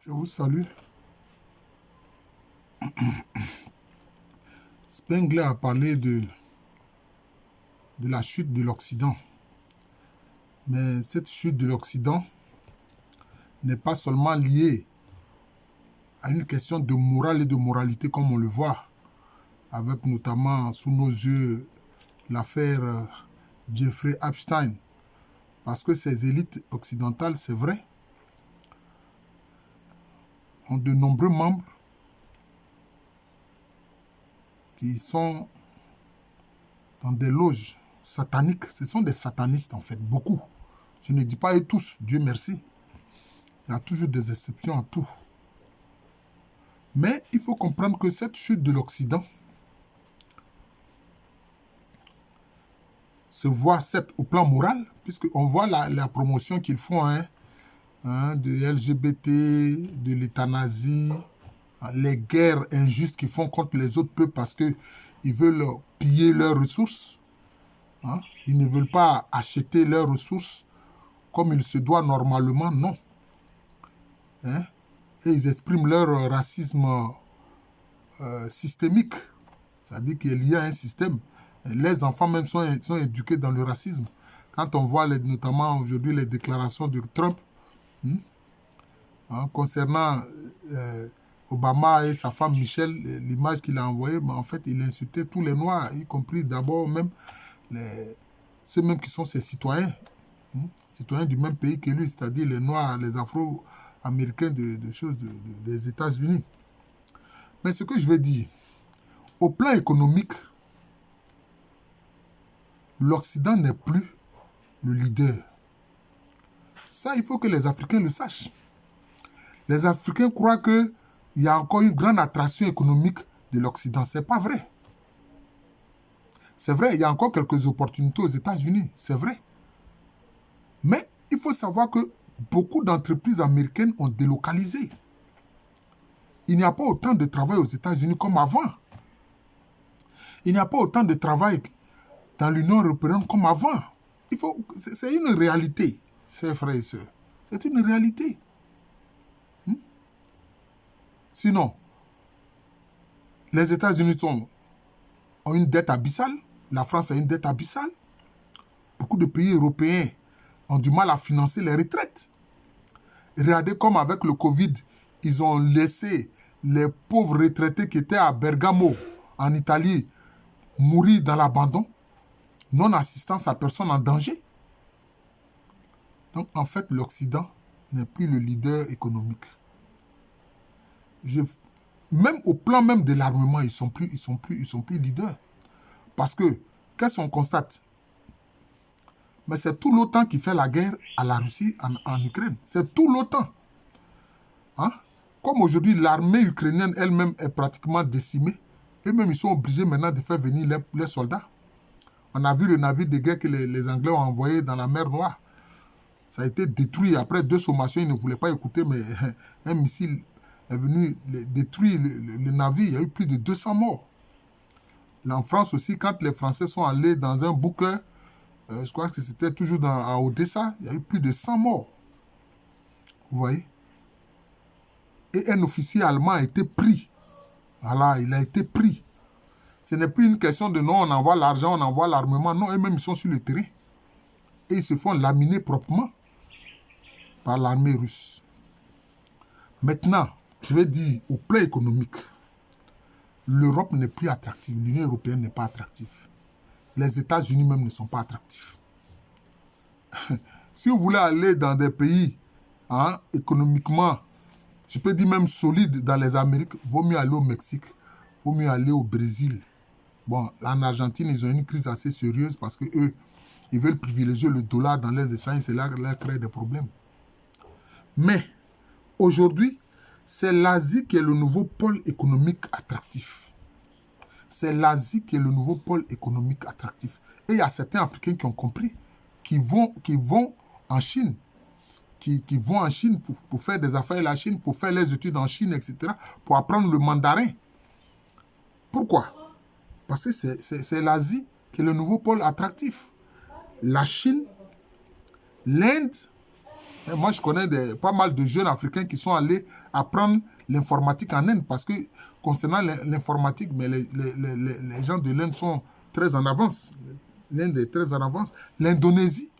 Je vous salue. Spengler a parlé de la chute de l'Occident. Mais cette chute de l'Occident n'est pas seulement liée à une question de morale et de moralité comme on le voit, avec notamment sous nos yeux l'affaire Jeffrey Epstein. Parce que ces élites occidentales, c'est vrai, ont de nombreux membres qui sont dans des loges sataniques. Ce sont des satanistes en fait, beaucoup. Je ne dis pas et tous, Dieu merci. Il y a toujours des exceptions à tout. Mais il faut comprendre que cette chute de l'Occident se voit certes au plan moral, puisqu'on voit la promotion qu'ils font de LGBT, de l'euthanasie, les guerres injustes qu'ils font contre les autres peuples parce qu'ils veulent piller leurs ressources. Ils ne veulent pas acheter leurs ressources comme il se doit normalement, non. Et ils expriment leur racisme systémique. C'est-à-dire qu'il y a un système. Les enfants même sont éduqués dans le racisme. Quand on voit notamment aujourd'hui les déclarations de Trump concernant Obama et sa femme Michelle, l'image qu'il a envoyée, en fait, il insultait tous les Noirs, y compris d'abord même ceux même qui sont ses citoyens, citoyens du même pays que lui, c'est-à-dire les Noirs, les Afro-Américains des États-Unis. Mais ce que je veux dire, au plan économique, l'Occident n'est plus le leader. Ça, il faut que les Africains le sachent. Les Africains croient qu'il y a encore une grande attraction économique de l'Occident. Ce n'est pas vrai. C'est vrai, il y a encore quelques opportunités aux États-Unis. C'est vrai. Mais il faut savoir que beaucoup d'entreprises américaines ont délocalisé. Il n'y a pas autant de travail aux États-Unis comme avant. Il n'y a pas autant de travail dans l'Union européenne comme avant. C'est une réalité, chers frères et sœurs. C'est une réalité. Sinon, les États-Unis ont une dette abyssale. La France a une dette abyssale. Beaucoup de pays européens ont du mal à financer les retraites. Regardez comme avec le Covid, ils ont laissé les pauvres retraités qui étaient à Bergamo, en Italie, mourir dans l'abandon, non-assistance à personne en danger. Donc, en fait, l'Occident n'est plus le leader économique. Même au plan même de l'armement, ils sont plus leaders. Parce que, qu'est-ce qu'on constate? Mais c'est tout l'OTAN qui fait la guerre à la Russie en Ukraine. C'est tout l'OTAN. Comme aujourd'hui, l'armée ukrainienne elle-même est pratiquement décimée, eux-mêmes, ils sont obligés maintenant de faire venir les soldats. On a vu le navire de guerre que les Anglais ont envoyé dans la mer Noire. Ça a été détruit. Après 2 sommations, ils ne voulaient pas écouter, mais un missile est venu détruire le navire. Il y a eu plus de 200 morts. Là, en France aussi, quand les Français sont allés dans un bunker, je crois que c'était toujours à Odessa, il y a eu plus de 100 morts. Vous voyez? Et un officier allemand a été pris. Voilà, il a été pris. Ce n'est plus une question de non, on envoie l'argent, on envoie l'armement. Non, eux-mêmes, ils sont sur le terrain. Et ils se font laminer proprement par l'armée russe. Maintenant, je vais dire, au plan économique, l'Europe n'est plus attractive, l'Union européenne n'est pas attractive. Les États-Unis même ne sont pas attractifs. Si vous voulez aller dans des pays économiquement, je peux dire même solides dans les Amériques, il vaut mieux aller au Mexique, il vaut mieux aller au Brésil. Bon, en Argentine, ils ont une crise assez sérieuse parce qu'eux, ils veulent privilégier le dollar dans les échanges, c'est là qu'ils créent des problèmes. Mais, aujourd'hui, c'est l'Asie qui est le nouveau pôle économique attractif. C'est l'Asie qui est le nouveau pôle économique attractif. Et il y a certains Africains qui ont compris, qui vont en Chine, qui vont en Chine pour faire des affaires à la Chine, pour faire les études en Chine, etc., pour apprendre le mandarin. Pourquoi? Parce que c'est l'Asie qui est le nouveau pôle attractif. La Chine, l'Inde, Et moi, je connais pas mal de jeunes Africains qui sont allés apprendre l'informatique en Inde parce que concernant l'informatique, mais les gens de l'Inde sont très en avance. L'Inde est très en avance. L'Indonésie,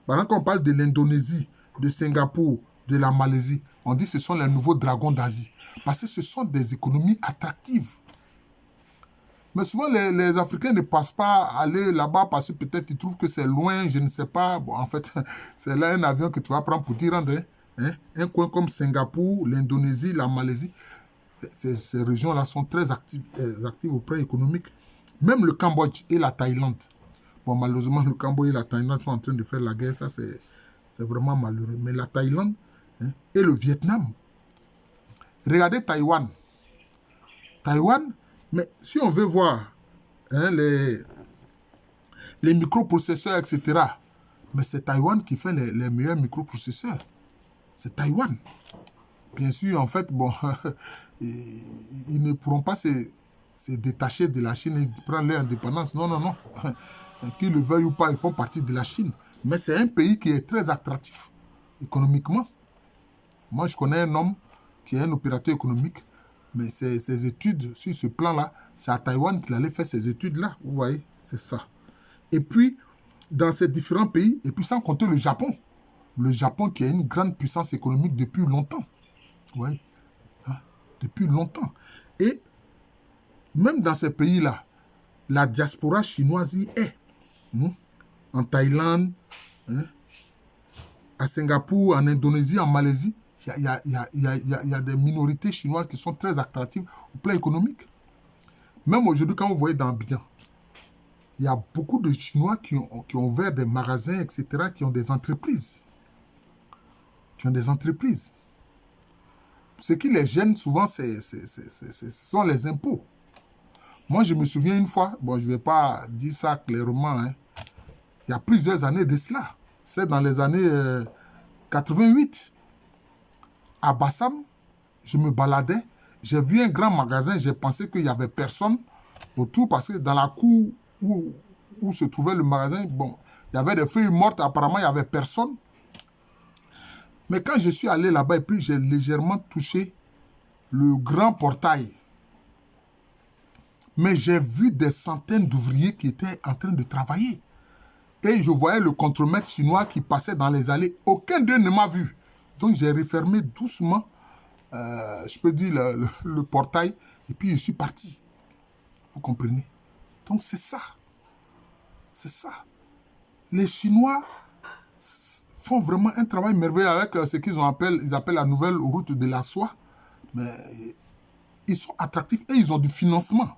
pendant qu'on parle de l'Indonésie, de Singapour, de la Malaisie, on dit que ce sont les nouveaux dragons d'Asie. Parce que ce sont des économies attractives. Mais souvent, les Africains ne passent pas aller là-bas parce que peut-être ils trouvent que c'est loin, je ne sais pas. Bon, en fait, c'est là un avion que tu vas prendre pour t'y rendre. Hein. Un coin comme Singapour, l'Indonésie, la Malaisie, ces régions-là sont très actives au plan économique. Même le Cambodge et la Thaïlande. Bon, malheureusement, le Cambodge et la Thaïlande sont en train de faire la guerre. Ça, c'est vraiment malheureux. Mais la Thaïlande et le Vietnam. Regardez Taïwan. Taïwan, mais si on veut voir les microprocesseurs, etc., mais c'est Taïwan qui fait les meilleurs microprocesseurs. C'est Taïwan. Bien sûr, en fait, bon, ils ne pourront pas se détacher de la Chine et prendre leur indépendance. Non, non, non. Qu'ils le veuillent ou pas, ils font partie de la Chine. Mais c'est un pays qui est très attractif économiquement. Moi, je connais un homme qui est un opérateur économique, mais ses études sur ce plan-là, c'est à Taïwan qu'il allait faire ses études-là. Vous voyez, c'est ça. Et puis, dans ces différents pays, et puis sans compter le Japon. Le Japon qui est une grande puissance économique depuis longtemps. Vous voyez, depuis longtemps. Et même dans ces pays-là, la diaspora chinoise y est. En Thaïlande, à Singapour, en Indonésie, en Malaisie, il y a des minorités chinoises qui sont très attractives au plan économique. Même aujourd'hui, quand vous voyez dans Abidjan, il y a beaucoup de Chinois qui ont ouvert des magasins, etc., qui ont des entreprises. Ce qui les gêne souvent, ce sont les impôts. Moi, je me souviens une fois, bon, je ne vais pas dire ça clairement, il y a plusieurs années de cela. C'est dans les années 88. À Bassam, je me baladais, j'ai vu un grand magasin, j'ai pensé qu'il n'y avait personne autour parce que dans la cour où se trouvait le magasin, bon, il y avait des feuilles mortes, apparemment il n'y avait personne. Mais quand je suis allé là-bas et puis j'ai légèrement touché le grand portail, mais j'ai vu des centaines d'ouvriers qui étaient en train de travailler. Et je voyais le contremaître chinois qui passait dans les allées. Aucun d'eux ne m'a vu. Donc j'ai refermé doucement, je peux dire, le portail. Et puis je suis parti. Vous comprenez? Donc c'est ça. C'est ça. Les Chinois font vraiment un travail merveilleux avec ce qu'ils appellent la nouvelle route de la soie. Mais ils sont attractifs et ils ont du financement.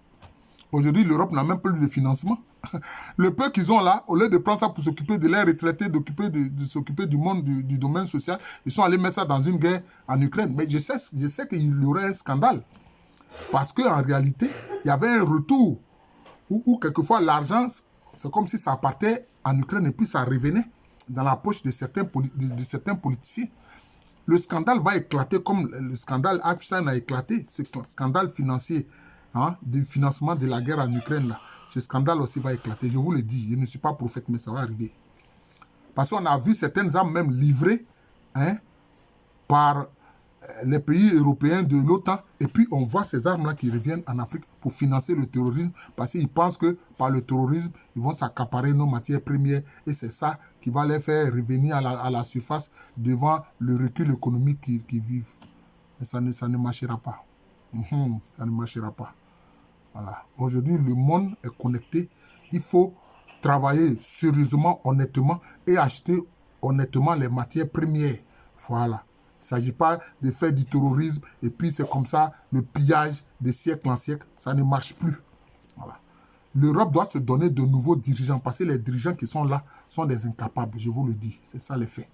Aujourd'hui, l'Europe n'a même plus de financement. Le peu qu'ils ont là, au lieu de prendre ça pour s'occuper de leurs retraités, de s'occuper du monde, du domaine social, ils sont allés mettre ça dans une guerre en Ukraine. Mais je sais qu'il y aurait un scandale. Parce qu'en réalité, il y avait un retour où quelquefois l'argent, c'est comme si ça partait en Ukraine et puis ça revenait dans la poche de certains politiciens. Le scandale va éclater comme le scandale Epstein a éclaté, ce scandale financier du financement de la guerre en Ukraine. Là. Ce scandale aussi va éclater, je vous le dis, je ne suis pas prophète, mais ça va arriver. Parce qu'on a vu certaines armes même livrées par les pays européens de l'OTAN, et puis on voit ces armes-là qui reviennent en Afrique pour financer le terrorisme, parce qu'ils pensent que par le terrorisme, ils vont s'accaparer nos matières premières, et c'est ça qui va les faire revenir à la surface devant le recul économique qu'ils vivent. Mais ça ne marchera pas. Ça ne marchera pas. Voilà. Aujourd'hui, le monde est connecté. Il faut travailler sérieusement, honnêtement, et acheter honnêtement les matières premières. Voilà. Il ne s'agit pas de faire du terrorisme et puis c'est comme ça, le pillage de siècle en siècle, ça ne marche plus. Voilà. L'Europe doit se donner de nouveaux dirigeants parce que les dirigeants qui sont là sont des incapables, je vous le dis. C'est ça les faits.